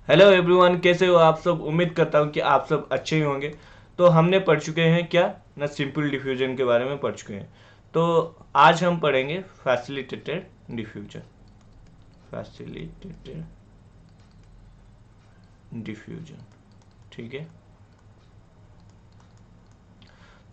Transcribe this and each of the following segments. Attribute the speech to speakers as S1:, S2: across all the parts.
S1: Hello everyone, कैसे हो आप सब। उम्मीद करता हूँ कि आप सब अच्छे ही होंगे। तो हमने पढ़ चुके हैं क्या ना, सिंपल डिफ्यूजन के बारे में पढ़ चुके हैं। तो आज हम पढ़ेंगे फैसिलिटेटेड डिफ्यूजन। फैसिलिटेटेड डिफ्यूजन, ठीक है।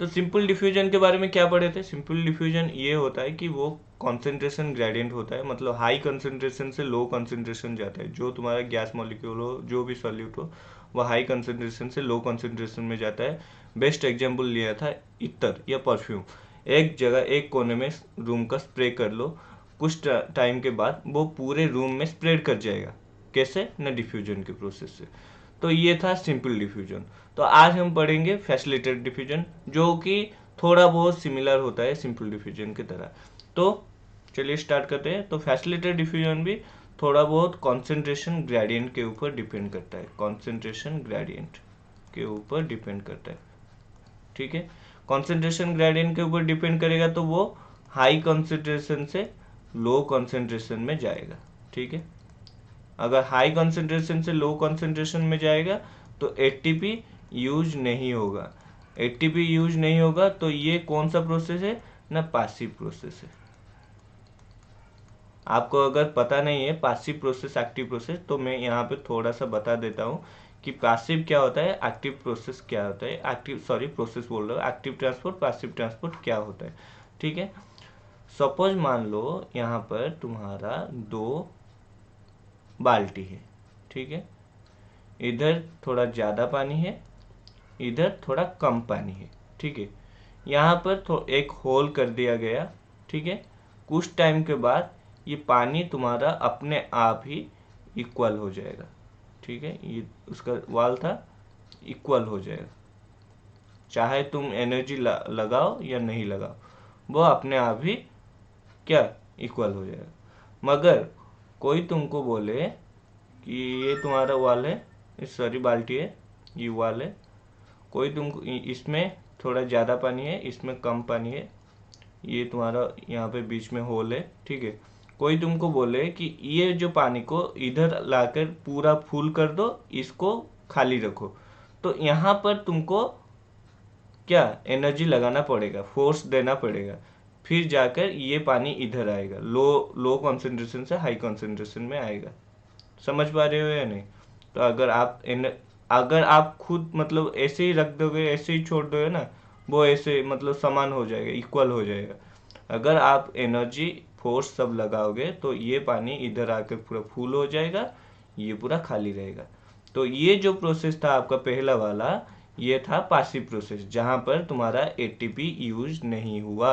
S1: तो सिंपल डिफ्यूजन के बारे में क्या पढ़े थे। सिंपल डिफ्यूजन ये होता है कि वो कॉन्सेंट्रेशन ग्रेडियंट होता है, मतलब हाई कॉन्सेंट्रेशन से लो कॉन्सेंट्रेशन जाता है। जो तुम्हारा गैस मॉलिक्यूल हो, जो भी सॉल्यूट हो, वह हाई कॉन्सेंट्रेशन से लो कॉन्सेंट्रेशन में जाता है। बेस्ट एग्जाम्पल लिया था इत्र या परफ्यूम। एक जगह एक कोने में रूम का स्प्रे कर लो, कुछ टाइम के बाद वो पूरे रूम में स्प्रेड कर जाएगा। कैसे न, डिफ्यूजन के प्रोसेस से। तो ये था सिंपल डिफ्यूजन। तो आज हम पढ़ेंगे फैसिलिटेटेड डिफ्यूजन, जो कि थोड़ा बहुत सिमिलर होता है सिंपल डिफ्यूजन की तरह। तो चलिए स्टार्ट करते हैं। तो फैसिलिटेटेड डिफ्यूजन भी थोड़ा बहुत कॉन्सेंट्रेशन ग्रेडियंट के ऊपर डिपेंड करता है। कॉन्सेंट्रेशन ग्रेडियंट के ऊपर डिपेंड करता है, ठीक है। कॉन्सेंट्रेशन ग्रेडियंट के ऊपर डिपेंड करेगा तो वो हाई कॉन्सेंट्रेशन से लो कॉन्सेंट्रेशन में जाएगा, ठीक है। अगर हाई कॉन्सेंट्रेशन से लो कॉन्सेंट्रेशन में जाएगा तो एटीपी यूज नहीं होगा। एटीपी यूज नहीं होगा तो ये कौन सा प्रोसेस है ना, पासिव प्रोसेस है। आपको अगर पता नहीं है पासिव प्रोसेस एक्टिव प्रोसेस, तो मैं यहाँ पे थोड़ा सा बता देता हूँ कि पासिव क्या होता है, एक्टिव प्रोसेस क्या होता है। एक्टिव सॉरी प्रोसेस बोल रहा हूँ, एक्टिव ट्रांसपोर्ट पासिव ट्रांसपोर्ट क्या होता है, ठीक है। सपोज मान लो यहाँ पर तुम्हारा दो बाल्टी है, ठीक है। इधर थोड़ा ज़्यादा पानी है, इधर थोड़ा कम पानी है, ठीक है। यहाँ पर एक होल कर दिया गया, ठीक है। कुछ टाइम के बाद ये पानी तुम्हारा अपने आप ही इक्वल हो जाएगा, ठीक है। ये उसका वाल था, इक्वल हो जाएगा। चाहे तुम एनर्जी लगाओ या नहीं लगाओ, वो अपने आप ही क्या, इक्वल हो जाएगा। मगर कोई तुमको बोले कि ये तुम्हारा वाल है, सॉरी बाल्टी है, ये वाल है। कोई तुमको इसमें थोड़ा ज़्यादा पानी है, इसमें कम पानी है, ये तुम्हारा यहाँ पे बीच में होल है, ठीक है। कोई तुमको बोले कि ये जो पानी को इधर लाकर पूरा फुल कर दो, इसको खाली रखो, तो यहाँ पर तुमको क्या एनर्जी लगाना पड़ेगा, फोर्स देना पड़ेगा। फिर जाकर ये पानी इधर आएगा, लो लो कॉन्सेंट्रेशन से हाई कॉन्सेंट्रेशन में आएगा। समझ पा रहे हो या नहीं। तो अगर आप खुद मतलब ऐसे ही रख दोगे, ऐसे ही छोड़ दोगे ना, वो ऐसे मतलब समान हो जाएगा, इक्वल हो जाएगा। अगर आप एनर्जी फोर्स सब लगाओगे तो ये पानी इधर आकर पूरा फुल हो जाएगा, ये पूरा खाली रहेगा। तो ये जो प्रोसेस था आपका पहला वाला, ये था पासिव प्रोसेस, जहां पर तुम्हारा एटीपी यूज नहीं हुआ,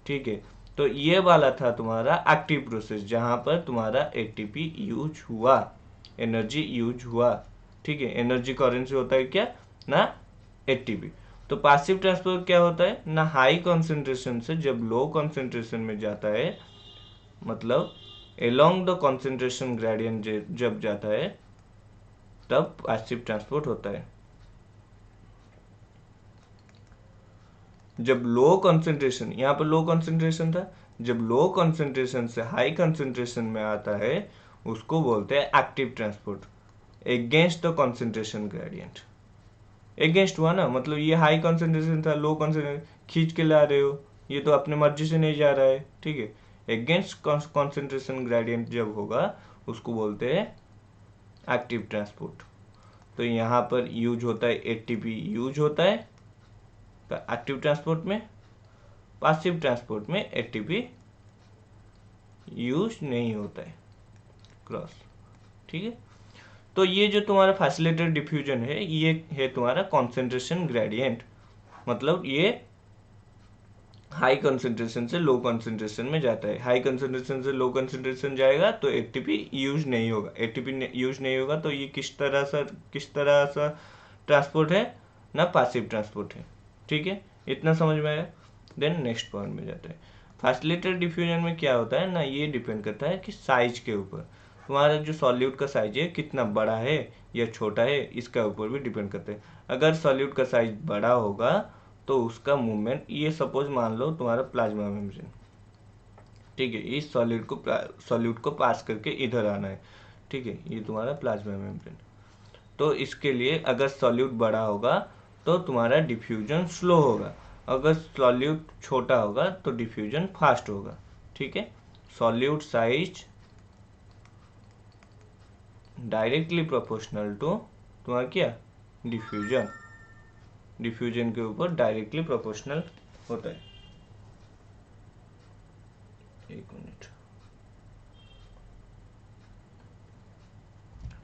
S1: ठीक है। तो ये वाला था तुम्हारा एक्टिव प्रोसेस, जहां पर तुम्हारा एटीपी यूज हुआ, एनर्जी यूज हुआ, ठीक है। एनर्जी करेंसी होता है क्या ना, एटीपी। तो पासिव ट्रांसफर क्या होता है ना, हाई कॉन्सेंट्रेशन से जब लो कॉन्सेंट्रेशन में जाता है, मतलब एलोंग द कॉन्सेंट्रेशन ग्रेडियंट जब जाता है, तब पासिव ट्रांसपोर्ट होता है। जब लो कंसंट्रेशन, यहाँ पर लो कंसंट्रेशन था, जब लो कंसंट्रेशन से हाई कंसंट्रेशन में आता है, उसको बोलते हैं active transport, against the concentration gradient. Against हुआ ना, मतलब ये हाई कंसंट्रेशन था, लो कंसंट्रेशन खींच के ला रहे हो, ये तो अपने मर्जी से नहीं जा रहा है, ठीक है। अगेंस्ट कंसंट्रेशन ग्रेडियंट जब होगा, उसको बोलते हैं एक्टिव ट्रांसपोर्ट। तो यहाँ पर यूज होता है एटीपी, यूज होता है एक्टिव ट्रांसपोर्ट में। पासिव ट्रांसपोर्ट में एटीपी यूज नहीं होता है, क्रॉस, ठीक है। तो ये जो तुम्हारा फैसिलिटेटेड डिफ्यूजन है, ये है तुम्हारा कॉन्सेंट्रेशन ग्रेडियंट, मतलब ये हाई कंसंट्रेशन से लो कंसंट्रेशन में जाता है। हाई कंसंट्रेशन से लो कंसंट्रेशन जाएगा तो एटीपी यूज नहीं होगा। एटीपी यूज नहीं होगा तो ये किस तरह सा ट्रांसपोर्ट है ना, पासिव ट्रांसपोर्ट है, ठीक है। इतना समझ में आया। देन नेक्स्ट पॉइंट में जाते हैं। फैसिलिटेटेड डिफ्यूजन में क्या होता है ना, ये डिपेंड करता है कि साइज के ऊपर, तुम्हारा जो सॉल्यूट का साइज है कितना बड़ा है या छोटा है, इसका ऊपर भी डिपेंड करता है। अगर सॉल्यूट का साइज बड़ा होगा तो उसका मूवमेंट, ये सपोज मान लो तुम्हारा प्लाज्मा मेम्ब्रेन, ठीक है। इस सॉल्यूट को पास करके इधर आना है, ठीक है। ये तुम्हारा प्लाज्मा मेम्ब्रेन। तो इसके लिए अगर सॉल्यूट बड़ा होगा तो तुम्हारा डिफ्यूजन स्लो होगा, अगर सॉल्यूट छोटा होगा तो डिफ्यूजन फास्ट होगा। ठीक है, solute size directly proportional to तुम्हारा क्या, डिफ्यूजन, डिफ्यूजन के ऊपर डायरेक्टली प्रोपोर्शनल होता है। एक मिनट,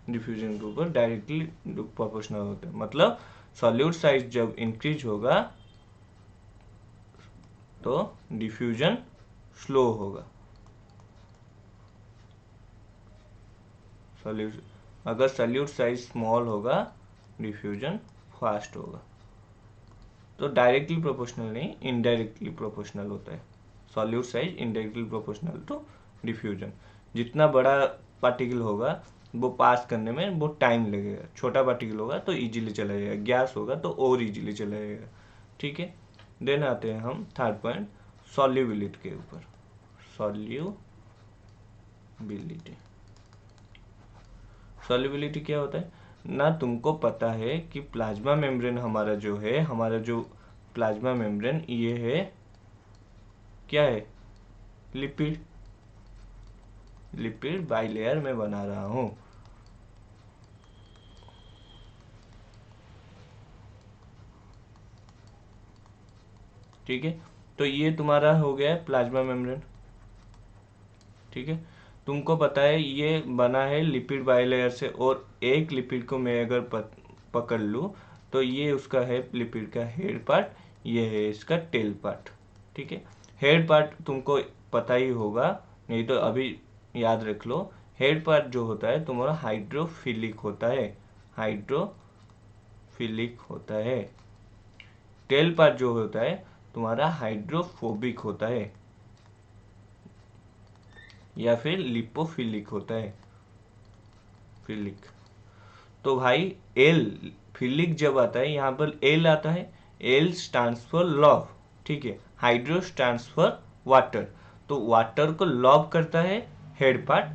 S1: डिफ्यूजन के ऊपर डायरेक्टली प्रोपोर्शनल होता है, मतलब सॉल्यूट साइज जब इंक्रीज होगा तो डिफ्यूजन स्लो होगा। अगर सॉल्यूट साइज स्मॉल होगा डिफ्यूजन फास्ट होगा। तो डायरेक्टली प्रोपोर्शनल नहीं, इनडायरेक्टली प्रोपोर्शनल होता है। Solute size indirectly proportional to diffusion. जितना बड़ा पार्टिकल होगा वो पास करने में वो टाइम लगेगा, छोटा पार्टिकल होगा तो इजीली चला जाएगा, गैस होगा तो और इजीली चला जाएगा। ठीक है, देन आते हैं हम थर्ड पॉइंट, सॉल्युबिलिटी के ऊपर। सॉल्युबिलिटी, सॉल्युबिलिटी क्या होता है ना, तुमको पता है कि प्लाज्मा मेम्ब्रेन हमारा जो है, हमारा जो प्लाज्मा मेम्ब्रेन ये है क्या है, लिपिड, लिपिड बाइलेयर में बना रहा हूं। ठीक है, तो ये तुम्हारा हो गया है प्लाज्मा मेम्ब्रेन। ठीक है, तुमको पता है ये बना है लिपिड बाइलेयर से, और एक लिपिड को मैं अगर पकड़ लूँ तो ये उसका है लिपिड का हेड पार्ट, ये है इसका टेल पार्ट। ठीक है, हेड पार्ट तुमको पता ही होगा, नहीं तो अभी याद रख लो। हेड पार्ट जो होता है तुम्हारा हाइड्रोफिलिक होता है, हाइड्रोफिलिक होता है। टेल पार्ट जो होता है तुम्हारा हाइड्रोफोबिक होता है, या फिर लिपोफिलिक होता है, फिलिक। तो भाई एल, फिलिक जब आता है यहाँ पर एल आता है, एल स्टैंड्स फॉर लव। ठीक है, हाइड्रो स्टैंड्स फॉर वाटर, तो वाटर को लव करता है हेड पार्ट।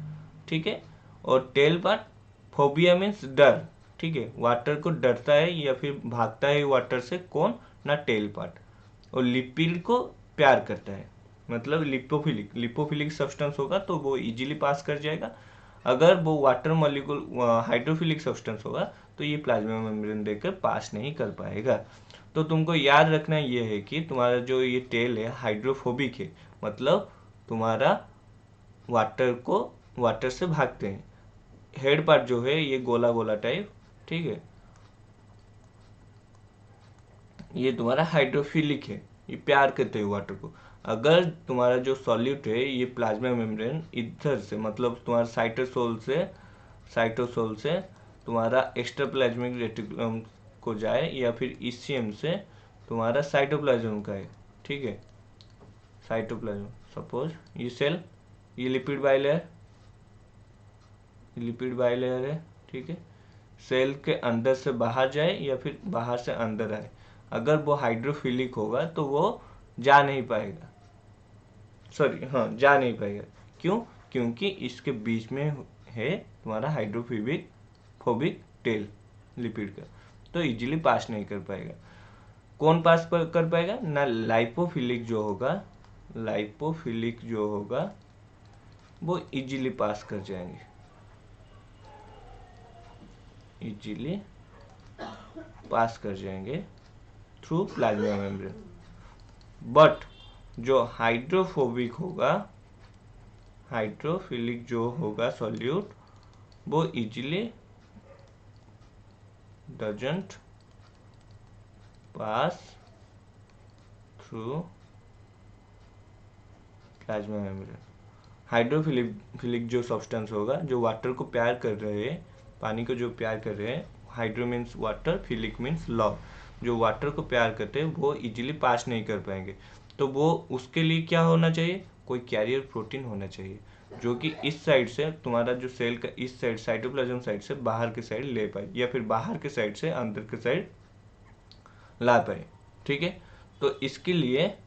S1: ठीक है, और टेल पार्ट, फोबिया मीन्स डर। ठीक है, वाटर को डरता है या फिर भागता है वाटर से, कौन ना, टेल पार्ट। और लिपिड को प्यार करता है, मतलब लिपोफिलिक, लिपोफिलिक सब्सटेंस होगा तो वो इजीली पास कर जाएगा। अगर वो वाटर मॉलिक्यूल हाइड्रोफिलिक सब्सटेंस होगा तो ये प्लाज्मा मेम्ब्रेन देकर पास नहीं कर पाएगा। तो तुमको याद रखना ये है कि तुम्हारा जो ये टेल है हाइड्रोफोबिक है, मतलब तुम्हारा वाटर से भागते हैं। हेड पार्ट जो है ये गोला गोला टाइप, ठीक है, ये तुम्हारा हाइड्रोफिलिक है, ये प्यार करते हैं वाटर को। अगर तुम्हारा जो सॉल्यूट है ये प्लाज्मा मेम्ब्रेन इधर से, मतलब तुम्हारा साइटोसोल से तुम्हारा एक्स्ट्राप्लाज्मिक रेटिकुलम को जाए, या फिर ईसीएम से तुम्हारा साइटोप्लाज्म का है। ठीक है, साइटोप्लाज्म, सपोज ये सेल, ये लिपिड बाइलेयर है। ठीक है, सेल के अंदर से बाहर जाए या फिर बाहर से अंदर आए, अगर वो हाइड्रोफिलिक होगा तो वो जा नहीं पाएगा, सॉरी हाँ जा नहीं पाएगा। क्यों, क्योंकि इसके बीच में है तुम्हारा हाइड्रोफोबिक फोबिक टेल लिपिड का, तो इजीली पास नहीं कर पाएगा। कौन पास कर पाएगा ना, लाइपोफिलिक जो होगा, लाइपोफिलिक जो होगा वो इजीली पास कर जाएंगे, इजीली पास कर जाएंगे थ्रू प्लाज्मा मेम्ब्रेन। बट जो हाइड्रोफोबिक होगा, हाइड्रोफिलिक जो होगा सॉल्यूट, वो easily doesn't pass through plasma membrane. Hydrophilic जो सब्सटेंस होगा, जो वाटर को प्यार कर रहे हैं, पानी को जो प्यार कर रहे हैं, hydro means water, philic means love, जो वाटर को प्यार करते हैं वो इजीली पास नहीं कर पाएंगे। तो वो उसके लिए क्या होना चाहिए, कोई कैरियर प्रोटीन होना चाहिए, जो कि इस साइड से तुम्हारा जो सेल का इस साइड साइटोप्लाज्म साइड से बाहर के साइड ले पाए, या फिर बाहर के साइड से अंदर के साइड ला पाए। ठीक है, तो इसके लिए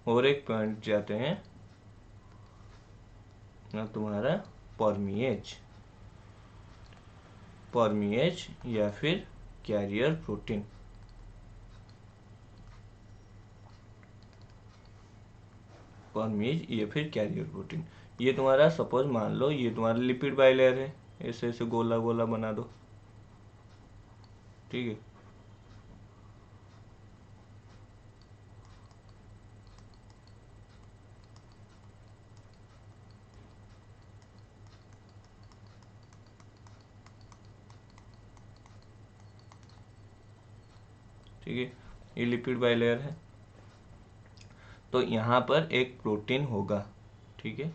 S1: और एक पॉइंट जाते हैं ना, तुम्हारा परमिएज। परमिएज या फिर कैरियर प्रोटीन। परमिएज या फिर कैरियर प्रोटीन, ये तुम्हारा सपोज मान लो ये तुम्हारा लिपिड बाइलेयर है, ऐसे ऐसे गोला गोला बना दो, ठीक है। ठीक है, ये लिपिड बाइलेयर है। तो यहाँ पर एक प्रोटीन होगा, ठीक है,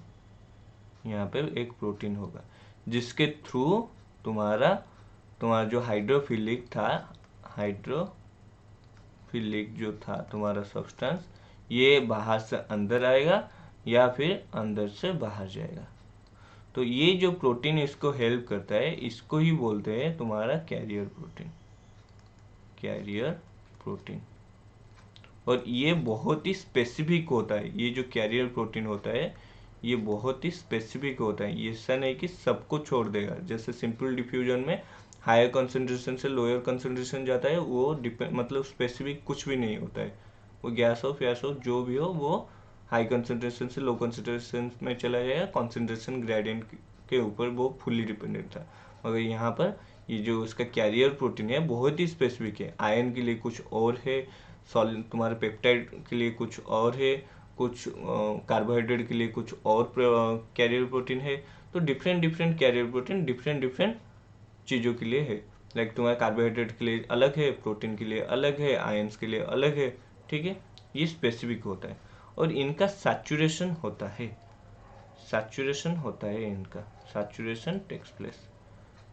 S1: यहाँ पे एक प्रोटीन होगा जिसके थ्रू तुम्हारा तुम्हारा जो हाइड्रोफिलिक था, हाइड्रोफिलिक जो था तुम्हारा सब्सटेंस, ये बाहर से अंदर आएगा या फिर अंदर से बाहर जाएगा। तो ये जो प्रोटीन इसको हेल्प करता है, इसको ही बोलते हैं तुम्हारा कैरियर प्रोटीन, कैरियर प्रोटीन। और ये बहुत ही स्पेसिफिक होता है, ये जो कैरियर प्रोटीन होता है ये बहुत ही स्पेसिफिक होता है, ये ऐसा नहीं कि सबको छोड़ देगा। जैसे सिंपल डिफ्यूजन में हायर कंसंट्रेशन से लोअर कंसंट्रेशन जाता है, वो मतलब स्पेसिफिक कुछ भी नहीं होता है, वो गैस हो फैस हो जो भी हो, वो हाई कंसंट्रेशन से लो कंसंट्रेशन में चला जाएगा, कंसंट्रेशन ग्रेडियंट के ऊपर वो फुल्ली डिपेंडेंट था। मगर यहाँ पर ये जो उसका कैरियर प्रोटीन है बहुत ही स्पेसिफिक है, आयन के लिए कुछ और है, सॉलिड तुम्हारे पेप्टाइड के लिए कुछ और है, कुछ कार्बोहाइड्रेट के लिए कुछ और कैरियर प्रोटीन है। तो different different carrier protein different different चीज़ों के लिए है। लाइक तुम्हारे कार्बोहाइड्रेट के लिए अलग है, प्रोटीन के लिए अलग है, आयंस के लिए अलग है, ठीक है। ये स्पेसिफिक होता है और इनका सैचुरेशन होता है, सैचुरेशन होता है इनका, सैचुरेशन टेक्स प्लेस।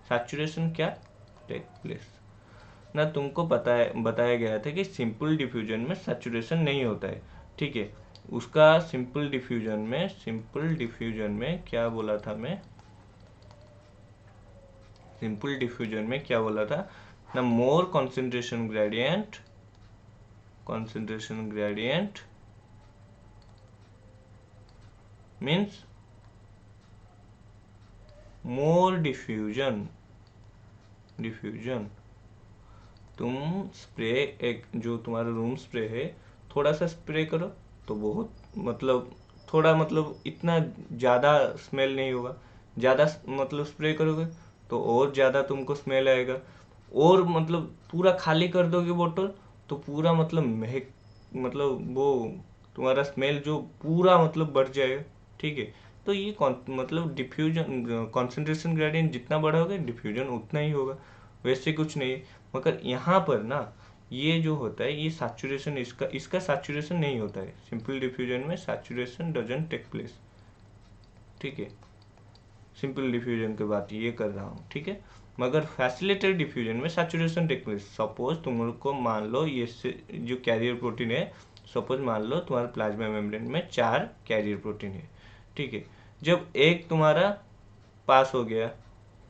S1: सैचुरेशन क्या टेक प्लेस ना, तुमको बताया गया था कि सिंपल डिफ्यूजन में सैचुरेशन नहीं होता है, ठीक है। उसका सिंपल डिफ्यूजन में क्या बोला था मैं, सिंपल डिफ्यूजन में क्या बोला था ना, more concentration gradient means more diffusion. तुम स्प्रे, एक जो तुम्हारा रूम स्प्रे है, थोड़ा सा स्प्रे करो तो बहुत मतलब थोड़ा मतलब इतना ज़्यादा स्मेल नहीं होगा, ज़्यादा मतलब स्प्रे करोगे तो और ज़्यादा तुमको स्मेल आएगा, और मतलब पूरा खाली कर दोगे बोतल तो पूरा मतलब महक, मतलब वो तुम्हारा स्मेल जो पूरा मतलब बढ़ जाएगा, ठीक है। तो ये मतलब डिफ्यूजन कॉन्सेंट्रेशन ग्रेडियंट जितना बढ़ोगे डिफ्यूजन उतना ही होगा, वैसे कुछ नहीं है। मगर यहाँ पर ना ये जो होता है ये सैचुरेशन, इसका सैचुरेशन नहीं होता है, सिंपल डिफ्यूजन में सैचुरेशन डजंट टेक प्लेस, ठीक है। सिंपल डिफ्यूजन की बात ये कर रहा हूँ, ठीक है। मगर फैसिलिटेटेड डिफ्यूजन में सैचुरेशन टेक प्लेस। सपोज तुमको मान लो ये जो कैरियर प्रोटीन है, सपोज मान लो तुम्हारे प्लाज्मा मेम्ब्रेन में 4 कैरियर प्रोटीन है, ठीक है। जब एक तुम्हारा पास हो गया,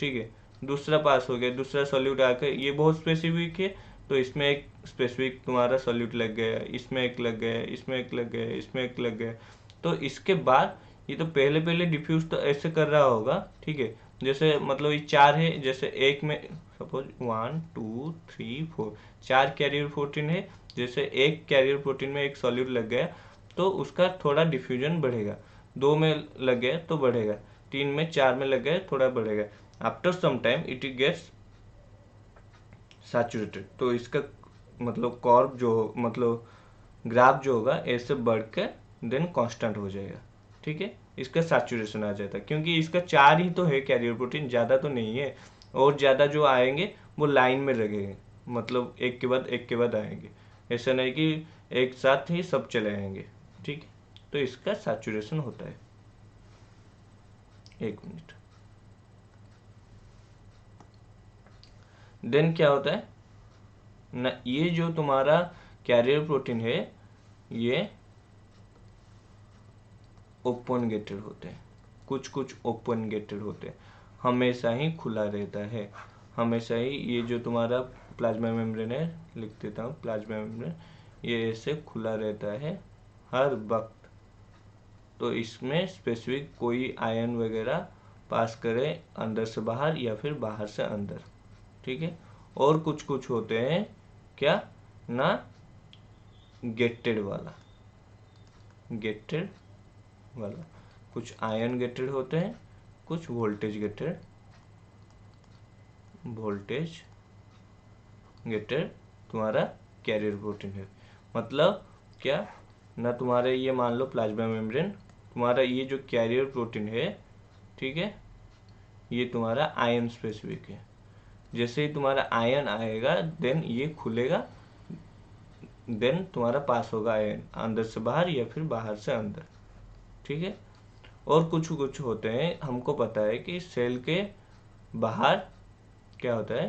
S1: ठीक है, दूसरा पास हो गया, दूसरा सॉल्यूट आकर, ये बहुत स्पेसिफिक है, तो इसमें एक स्पेसिफिक तुम्हारा सॉल्यूट लग गया, इसमें एक लग गया, इसमें एक लग गया, इसमें एक लग गया। तो इसके बाद ये तो पहले पहले डिफ्यूज तो ऐसे कर रहा होगा, ठीक है। जैसे मतलब ये 4 है, जैसे एक में सपोज 1 2 3 4 4 कैरियर प्रोटीन है, जैसे एक कैरियर प्रोटीन में एक सॉल्यूट लग गया तो उसका थोड़ा डिफ्यूजन बढ़ेगा, 2 में लग गया तो बढ़ेगा, 3 में 4 में लग गया थोड़ा बढ़ेगा, after some time it gets saturated. तो इसका मतलब कॉर्ब जो मतलब ग्राफ जो होगा ऐसे बढ़ के देन कांस्टेंट हो जाएगा, ठीक है। इसका सैचुरेशन आ जाता है क्योंकि इसका 4 ही तो है कैरियर प्रोटीन, ज़्यादा तो नहीं है, और ज़्यादा जो आएंगे वो लाइन में लगेंगे, मतलब एक के बाद एक के बाद आएंगे, ऐसा नहीं कि एक साथ ही सब चले आएंगे, ठीक है। तो इसका सैचुरेशन होता है। एक मिनट, देन क्या होता है ना, ये जो तुम्हारा कैरियर प्रोटीन है ये ओपन गेटेड होते हैं, कुछ कुछ ओपन गेटेड होते हैं, हमेशा ही खुला रहता है, हमेशा ही। ये जो तुम्हारा प्लाज्मा मेम्ब्रेन है, लिख देता हूँ प्लाज्मा मेम्ब्रेन, ये ऐसे खुला रहता है हर वक्त। तो इसमें स्पेसिफिक कोई आयन वगैरह पास करे अंदर से बाहर या फिर बाहर से अंदर, ठीक है। और कुछ कुछ होते हैं क्या ना, गेटेड वाला, गेटेड वाला, कुछ आयन गेटेड होते हैं, कुछ वोल्टेज गेटेड, वोल्टेज गेटेड तुम्हारा कैरियर प्रोटीन है। मतलब क्या ना, तुम्हारे ये मान लो प्लाज्मा मेम्ब्रेन, तुम्हारा ये जो कैरियर प्रोटीन है, ठीक है, ये तुम्हारा आयन स्पेसिफिक है। जैसे ही तुम्हारा आयन आएगा देन ये खुलेगा, देन तुम्हारा पास होगा आयन अंदर से बाहर या फिर बाहर से अंदर, ठीक है। और कुछ कुछ होते हैं, हमको पता है कि सेल के बाहर क्या होता है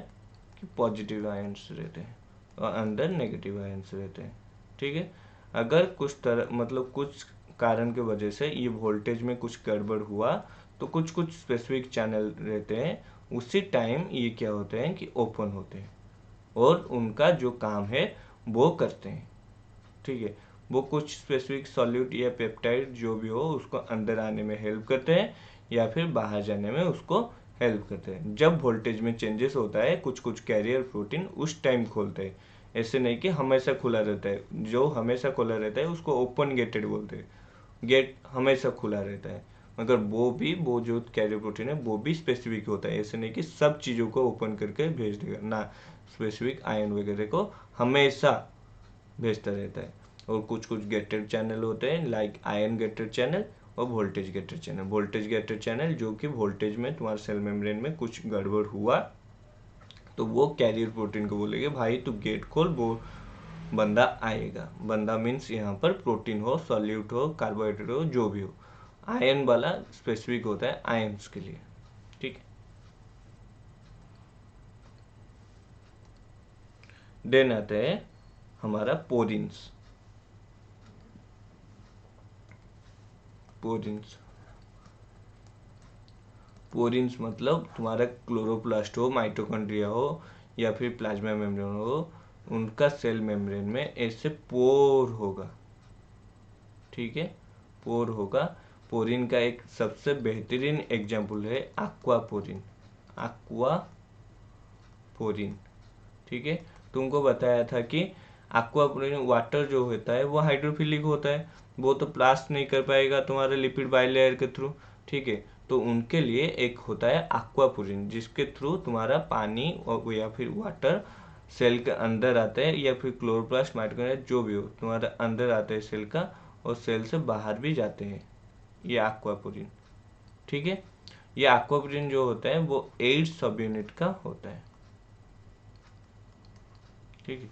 S1: कि पॉजिटिव आयन्स रहते हैं और अंदर नेगेटिव आयन्स रहते हैं, ठीक है। अगर कुछ तरह मतलब कुछ कारण की वजह से ये वोल्टेज में कुछ गड़बड़ हुआ तो कुछ कुछ स्पेसिफिक चैनल रहते हैं, उसी टाइम ये क्या होते हैं कि ओपन होते हैं और उनका जो काम है वो करते हैं, ठीक है। वो कुछ स्पेसिफिक सॉल्यूट या पेप्टाइड जो भी हो उसको अंदर आने में हेल्प करते हैं या फिर बाहर जाने में उसको हेल्प करते हैं। जब वोल्टेज में चेंजेस होता है कुछ कुछ कैरियर प्रोटीन उस टाइम खोलते हैं, ऐसे नहीं कि हमेशा खुला रहता है। जो हमेशा खुला रहता है उसको ओपन गेटेड बोलते हैं, गेट हमेशा खुला रहता है, मगर वो जो कैरियर प्रोटीन है वो भी स्पेसिफिक होता है। ऐसे नहीं कि सब चीज़ों को ओपन करके भेज देगा ना, स्पेसिफिक आयन वगैरह को हमेशा भेजता रहता है। और कुछ कुछ गेटेड चैनल होते हैं लाइक आयन गेटेड चैनल और voltage gated channel. Voltage gated channel जो कि वोल्टेज में तुम्हारे सेल मेम्ब्रेन में कुछ गड़बड़ हुआ तो वो कैरियर प्रोटीन को बोलेंगे भाई तू गेट खोल, वो बंदा आएगा। बंदा मीन्स यहाँ पर प्रोटीन हो, सॉल्यूट हो, कार्बोहाइड्रेट हो, जो भी हो। आयन वाला स्पेसिफिक होता है आयन्स के लिए, ठीक है। देन आते हैं हमारा पोरिन्स। पोरिन्स पोरिन्स मतलब तुम्हारा क्लोरोप्लास्ट हो, माइटोकॉन्ड्रिया हो या फिर प्लाज्मा मेम्ब्रेन हो, उनका सेल मेम्ब्रेन में ऐसे पोर होगा, ठीक है, पोर होगा। पोरिन का एक सबसे बेहतरीन एग्जाम्पल है एक्वापोरिन, एक्वापोरिन, ठीक है। तुमको बताया था कि एक्वापोरिन वाटर जो होता है वो हाइड्रोफिलिक होता है, वो तो प्लास्ट नहीं कर पाएगा तुम्हारे लिपिड बाइलेयर के थ्रू, ठीक है। तो उनके लिए एक होता है एक्वापोरिन जिसके थ्रू तुम्हारा पानी और या फिर वाटर सेल के अंदर आता है या फिर क्लोरोप्लास्ट माइटोकॉन्ड्रिया जो भी हो तुम्हारा अंदर आता है सेल का, और सेल से बाहर भी जाते हैं ये एक्वापोरिन, ठीक है। ये एक्वापोरिन जो होता है वो 8 सब यूनिट का होता है, ठीक है।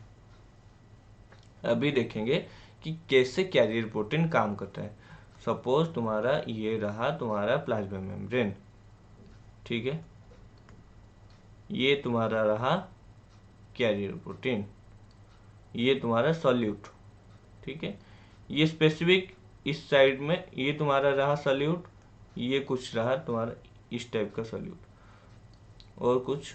S1: अभी देखेंगे कि कैसे कैरियर प्रोटीन काम करता है। सपोज तुम्हारा ये रहा तुम्हारा प्लाज्मा मेम्ब्रेन, ठीक है, ये तुम्हारा रहा कैरियर प्रोटीन, ये तुम्हारा सॉल्यूट, ठीक है। ये स्पेसिफिक इस साइड में ये तुम्हारा रहा सॉल्यूट, ये कुछ रहा तुम्हारा इस टाइप का सॉल्यूट और कुछ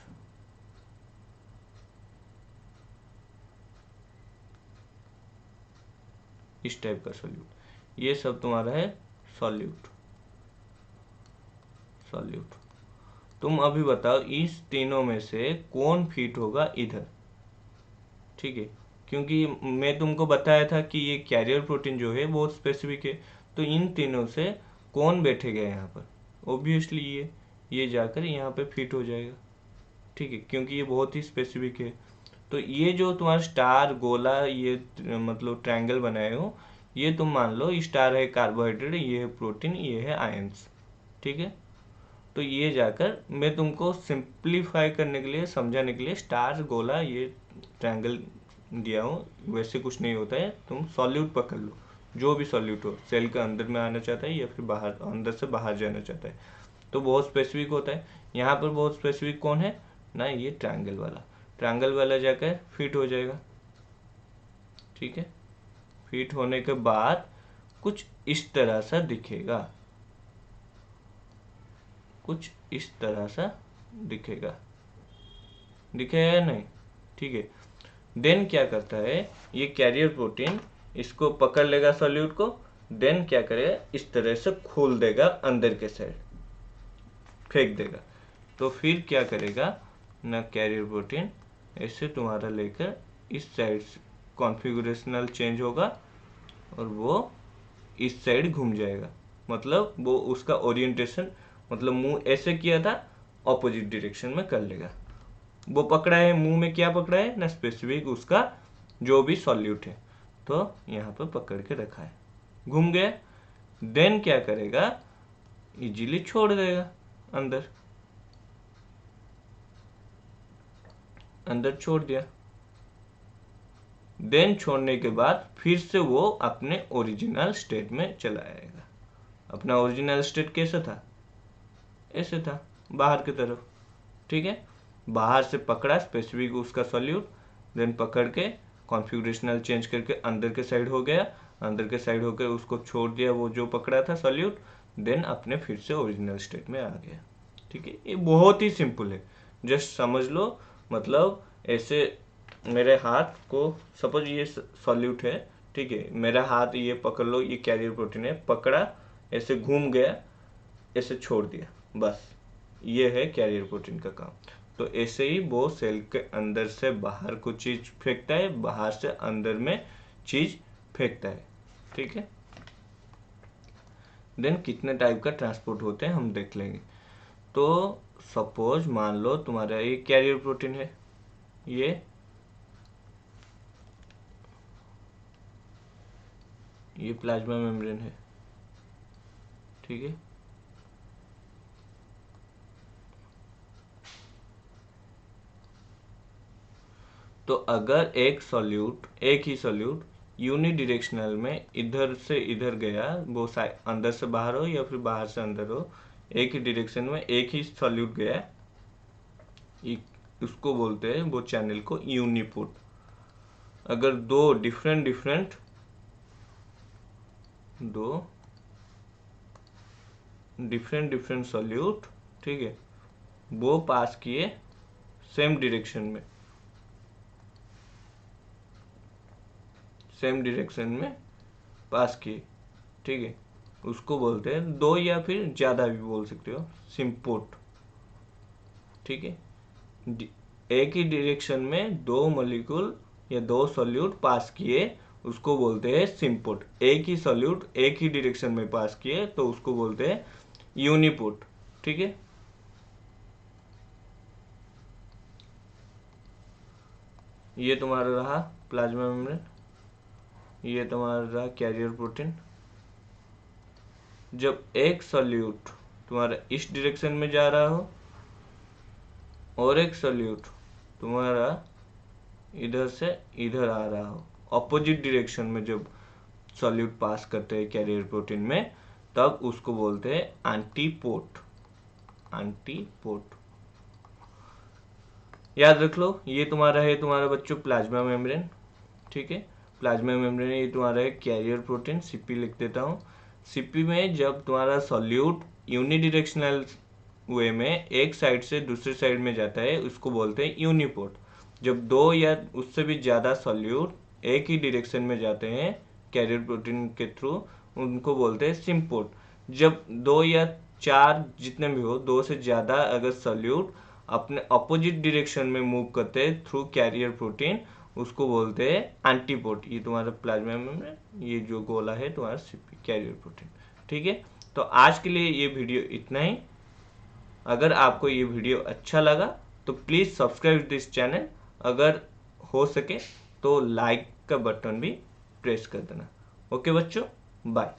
S1: इस टाइप का सॉल्यूट, ये सब तुम्हारा है सॉल्यूट। सॉल्यूट तुम अभी बताओ इस तीनों में से कौन फिट होगा इधर, ठीक है। क्योंकि मैं तुमको बताया था कि ये कैरियर प्रोटीन जो है बहुत स्पेसिफिक है, तो इन तीनों से कौन बैठेगा यहाँ पर, ऑब्वियसली ये जाकर यहाँ पे फिट हो जाएगा, ठीक है, क्योंकि ये बहुत ही स्पेसिफिक है। तो ये जो तुम्हारा स्टार गोला ये मतलब ट्रायंगल बनाए हो, ये तुम मान लो स्टार है कार्बोहाइड्रेट, ये है प्रोटीन, ये है आयंस, ठीक है। तो ये जाकर मैं तुमको सिंप्लीफाई करने के लिए समझाने के लिए स्टार गोला ये ट्रायंगल दिया हूँ, वैसे कुछ नहीं होता है। तुम सॉल्यूट पकड़ लो, जो भी सॉल्यूट हो, सेल के अंदर में आना चाहता है या फिर बाहर अंदर से बाहर जाना चाहता है, तो बहुत स्पेसिफिक होता है। यहाँ पर बहुत स्पेसिफिक कौन है ना, ये ट्रायंगल वाला जाकर फिट हो जाएगा, ठीक है। फिट होने के बाद कुछ इस तरह सा दिखेगा, कुछ इस तरह सा दिखेगा, दिखेगा नहीं, ठीक है। देन क्या करता है ये कैरियर प्रोटीन, इसको पकड़ लेगा सॉल्यूट को, देन क्या करेगा इस तरह से खोल देगा अंदर के साइड, फेंक देगा। तो फिर क्या करेगा ना कैरियर प्रोटीन, ऐसे तुम्हारा लेकर इस साइड से कॉन्फ़िगरेशनल चेंज होगा और वो इस साइड घूम जाएगा। मतलब वो उसका ओरिएंटेशन, मतलब मुंह ऐसे किया था ऑपोजिट डायरेक्शन में कर लेगा। वो पकड़ा है मुंह में, क्या पकड़ा है ना, स्पेसिफिक उसका जो भी सॉल्यूट है, तो यहाँ पे पकड़ के रखा है, घूम गया। देन क्या करेगा, इजीली छोड़ देगा अंदर, अंदर छोड़ दिया। देन छोड़ने के बाद फिर से वो अपने ओरिजिनल स्टेट में चला आएगा। अपना ओरिजिनल स्टेट कैसा था, ऐसे था, बाहर की तरफ। ठीक है, बाहर से पकड़ा स्पेसिफिक उसका सॉल्यूट, देन पकड़ के कॉन्फ़िगरेशनल चेंज करके अंदर के साइड हो गया, अंदर के साइड होकर उसको छोड़ दिया वो जो पकड़ा था सॉल्यूट, देन अपने फिर से ओरिजिनल स्टेट में आ गया। ठीक है, ये बहुत ही सिंपल है, जस्ट समझ लो। मतलब ऐसे मेरे हाथ को, सपोज ये सॉल्यूट है, ठीक है, मेरा हाथ ये पकड़ लो, ये कैरियर प्रोटीन है, पकड़ा, ऐसे घूम गया, ऐसे छोड़ दिया, बस ये है कैरियर प्रोटीन का काम। तो ऐसे ही वो सेल के अंदर से बाहर को चीज फेंकता है, बाहर से अंदर में चीज फेंकता है। ठीक है, देन कितने टाइप का ट्रांसपोर्ट होते हैं हम देख लेंगे। तो सपोज मान लो तुम्हारा ये कैरियर प्रोटीन है, ये प्लाज्मा मेम्ब्रेन है। ठीक है, तो अगर एक सॉल्यूट, एक ही सॉल्यूट यूनिडायरेक्शनल में इधर से इधर गया, वो अंदर से बाहर हो या फिर बाहर से अंदर हो, एक ही डायरेक्शन में एक ही सॉल्यूट गया, उसको बोलते हैं वो चैनल को यूनिपुट। अगर दो डिफरेंट सॉल्यूट, ठीक है, वो पास किए सेम डायरेक्शन में पास किए, ठीक है, उसको बोलते हैं, दो या फिर ज़्यादा भी बोल सकते हो, सिम्पोट। ठीक है, एक ही डायरेक्शन में दो मॉलिक्यूल या दो सॉल्यूट पास किए, उसको बोलते हैं सिम्पोट। एक ही सॉल्यूट एक ही डायरेक्शन में पास किए तो उसको बोलते हैं यूनिपुट। ठीक है, ये तुम्हारा रहा प्लाज्मा मेम्ब्रेन, ये तुम्हारा रहा कैरियर प्रोटीन। जब एक सॉल्यूट तुम्हारा इस डायरेक्शन में जा रहा हो और एक सॉल्यूट तुम्हारा इधर से इधर आ रहा हो, ऑपोजिट डायरेक्शन में जब सॉल्यूट पास करते हैं कैरियर प्रोटीन में, तब उसको बोलते हैं एंटीपोट। याद रख लो, ये तुम्हारा है, तुम्हारा बच्चों प्लाज्मा मेम्ब्रेन। ठीक है, प्लाज्मा मेम्ब्रेन ये तुम्हारा है कैरियर प्रोटीन, सीपी लिख देता हूँ। सीपी में जब तुम्हारा सॉल्यूट यूनिडायरेक्शनल वे में एक साइड से दूसरे साइड में जाता है, उसको बोलते हैं यूनिपोट। जब दो या उससे भी ज़्यादा सॉल्यूट एक ही डायरेक्शन में जाते हैं कैरियर प्रोटीन के थ्रू, उनको बोलते हैं सिम्पोट। जब दो या चार जितने भी हो, दो से ज़्यादा अगर सॉल्यूट अपने अपोजिट डायरेक्शन में मूव करते हैं थ्रू कैरियर प्रोटीन, उसको बोलते हैं एंटीपोट। ये तुम्हारा प्लाज्मा मेम्ब्रेन, ये जो गोला है तुम्हारा सीपी कैरियर प्रोटीन। ठीक है, तो आज के लिए ये वीडियो इतना ही। अगर आपको ये वीडियो अच्छा लगा तो प्लीज़ सब्सक्राइब दिस चैनल, अगर हो सके तो लाइक का बटन भी प्रेस कर देना। ओके बच्चों, बाय।